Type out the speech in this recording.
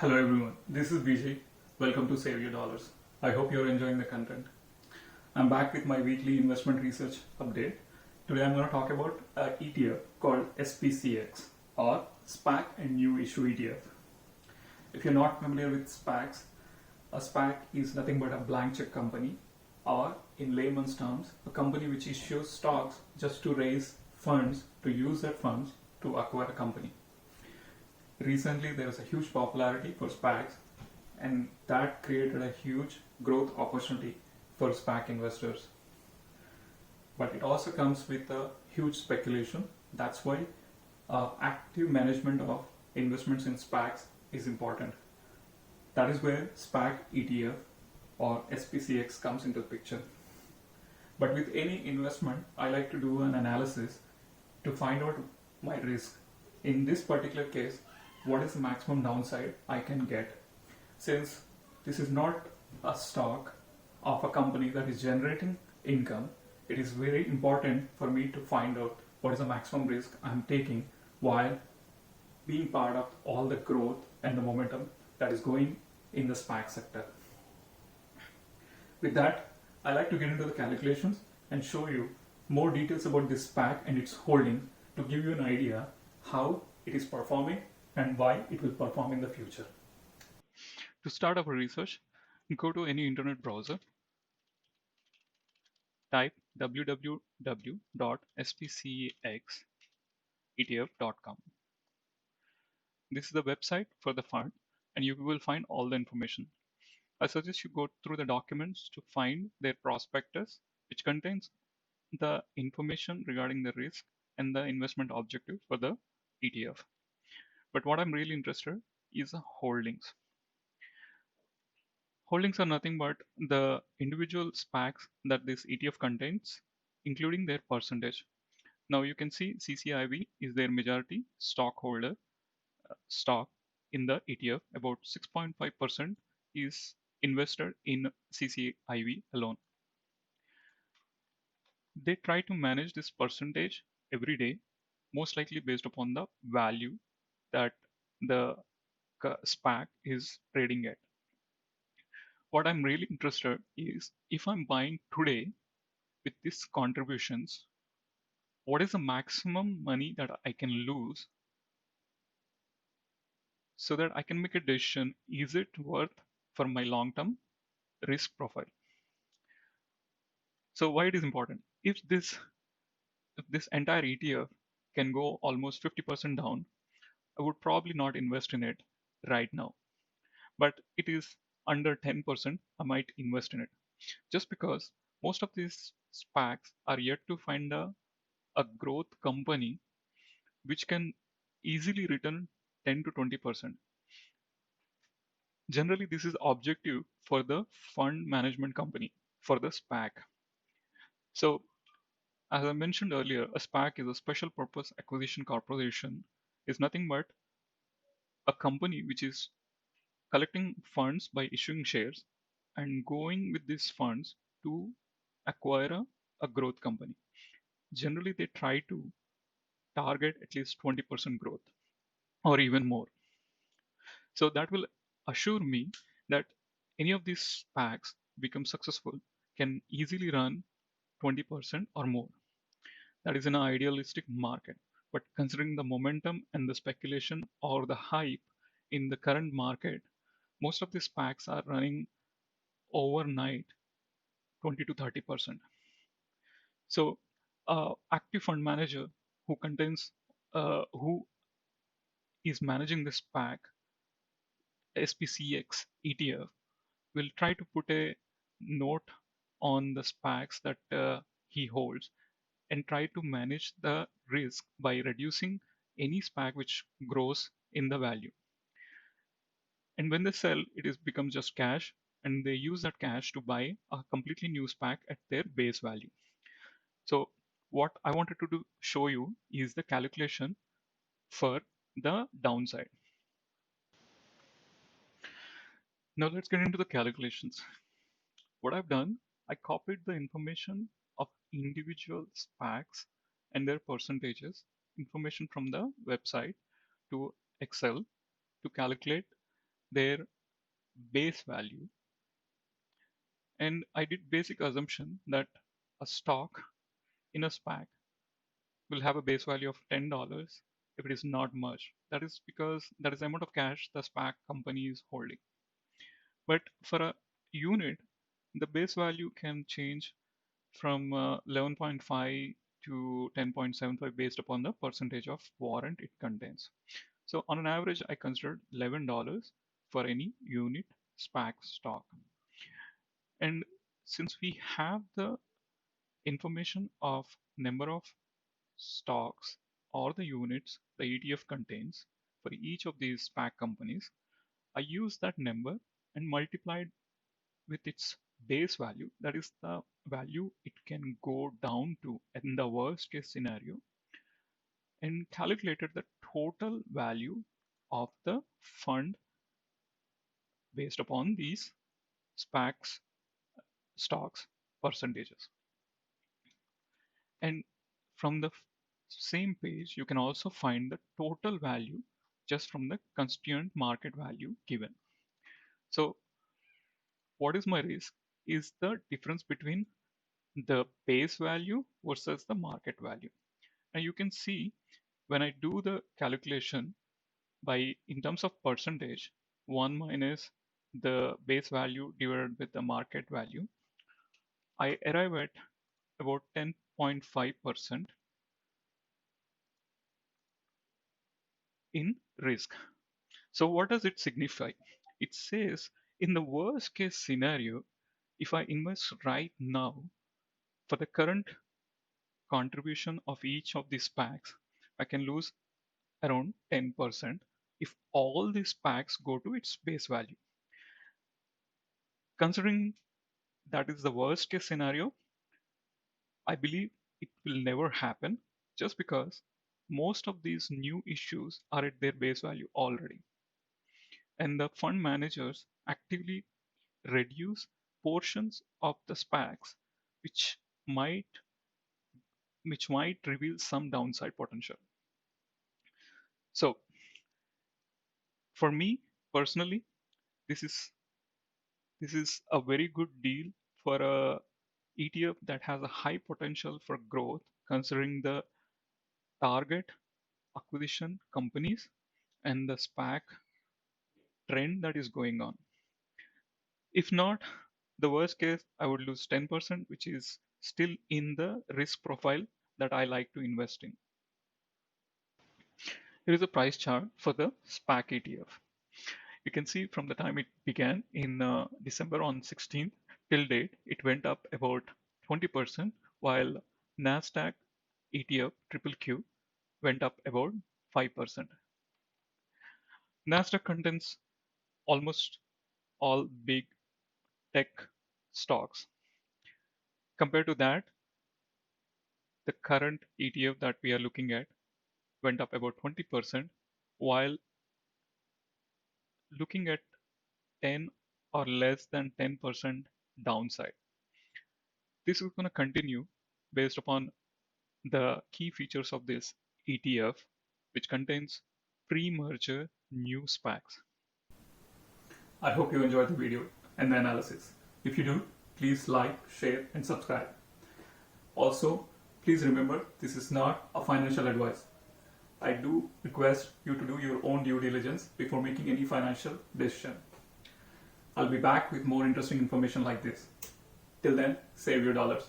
Hello everyone, this is BJ. Welcome to Save Your Dollars. I hope you're enjoying the content. I'm back with my weekly investment research update. Today I'm going to talk about an ETF called SPCX or SPAC and New Issue ETF. If you're not familiar with SPACs, a SPAC is nothing but a blank check company, or in layman's terms, a company which issues stocks just to raise funds to use that funds to acquire a company. Recently, there is a huge popularity for SPACs, and that created a huge growth opportunity for SPAC investors. But it also comes with a huge speculation. That's why active management of investments in SPACs is important. That is where SPAC ETF or SPCX comes into the picture. But with any investment, I like to do an analysis to find out my risk. In this particular case, what is the maximum downside I can get? Since this is not a stock of a company that is generating income, it is very important for me to find out what is the maximum risk I'm taking while being part of all the growth and the momentum that is going in the SPAC sector. With that, I like to get into the calculations and show you more details about this SPAC and its holdings to give you an idea how it is performing and why it will perform in the future. To start our research, go to any internet browser, type www.spcxetf.com. This is the website for the fund, and you will find all the information. I suggest you go through the documents to find their prospectus, which contains the information regarding the risk and the investment objective for the ETF. But what I'm really interested is the holdings. Holdings are nothing but the individual SPACs that this ETF contains, including their percentage. Now you can see CCIV is their majority stockholder stock in the ETF. About 6.5% is invested in CCIV alone. They try to manage this percentage every day, most likely based upon the value that the SPAC is trading at. What I'm really interested is if I'm buying today with these contributions, what is the maximum money that I can lose so that I can make a decision, is it worth for my long-term risk profile? So why it is important? If this entire ETF can go almost 50% down, I would probably not invest in it right now. But it is under 10%, I might invest in it. Just because most of these SPACs are yet to find a growth company which can easily return 10 to 20%. Generally, this is objective for the fund management company, for the SPAC. So, as I mentioned earlier, a SPAC is a special purpose acquisition corporation, is nothing but a company which is collecting funds by issuing shares and going with these funds to acquire a growth company. Generally, they try to target at least 20% growth or even more. So that will assure me that any of these SPACs become successful can easily run 20% or more. That is an idealistic market. But considering the momentum and the speculation or the hype in the current market, most of these SPACs are running overnight 20 to 30%. So, active fund manager who contains who is managing this SPAC, SPCX ETF, will try to put a note on the SPACs that he holds and try to manage the risk by reducing any SPAC which grows in the value. And when they sell, it is becomes just cash, and they use that cash to buy a completely new SPAC at their base value. So what I wanted to show you is the calculation for the downside. Now let's get into the calculations. What I've done, I copied the information of individual SPACs and their percentages, information from the website to Excel to calculate their base value. And I did basic assumption that a stock in a SPAC will have a base value of $10 if it is not merged. That is because that is the amount of cash the SPAC company is holding. But for a unit, the base value can change from 11.5 to 10.75 based upon the percentage of warrant it contains. So on an average, I considered $11 for any unit SPAC stock. And since we have the information of number of stocks or the units the ETF contains for each of these SPAC companies, I use that number and multiplied with its base value, that is the value it can go down to in the worst case scenario, and calculated the total value of the fund based upon these SPACs stocks percentages. And from the same page, you can also find the total value just from the constituent market value given. So what is my risk is the difference between the base value versus the market value. And you can see when I do the calculation by in terms of percentage, 1 minus the base value divided with the market value, I arrive at about 10.5% in risk. So what does it signify? It says in the worst case scenario, if I invest right now for the current contribution of each of these packs, I can lose around 10% if all these packs go to its base value. Considering that is the worst case scenario, I believe it will never happen just because most of these new issues are at their base value already. And the fund managers actively reduce portions of the SPACs which might reveal some downside potential. So for me personally, this is a very good deal for a ETF that has a high potential for growth considering the target acquisition companies and the SPAC trend that is going on. If not, the worst case, I would lose 10%, which is still in the risk profile that I like to invest in. Here is a price chart for the SPAC ETF. You can see from the time it began in December on 16th till date, it went up about 20%, while NASDAQ ETF Triple Q went up about 5%. NASDAQ contains almost all big tech stocks. Compared to that, the current ETF that we are looking at went up about 20%, while looking at 10 or less than 10% downside. This is going to continue based upon the key features of this ETF, which contains pre-merger new SPACs. I hope you enjoyed the video and the analysis. If you do, please like, share, and subscribe. Also, please remember this is not a financial advice. I do request you to do your own due diligence before making any financial decision. I'll be back with more interesting information like this. Till then, save your dollars.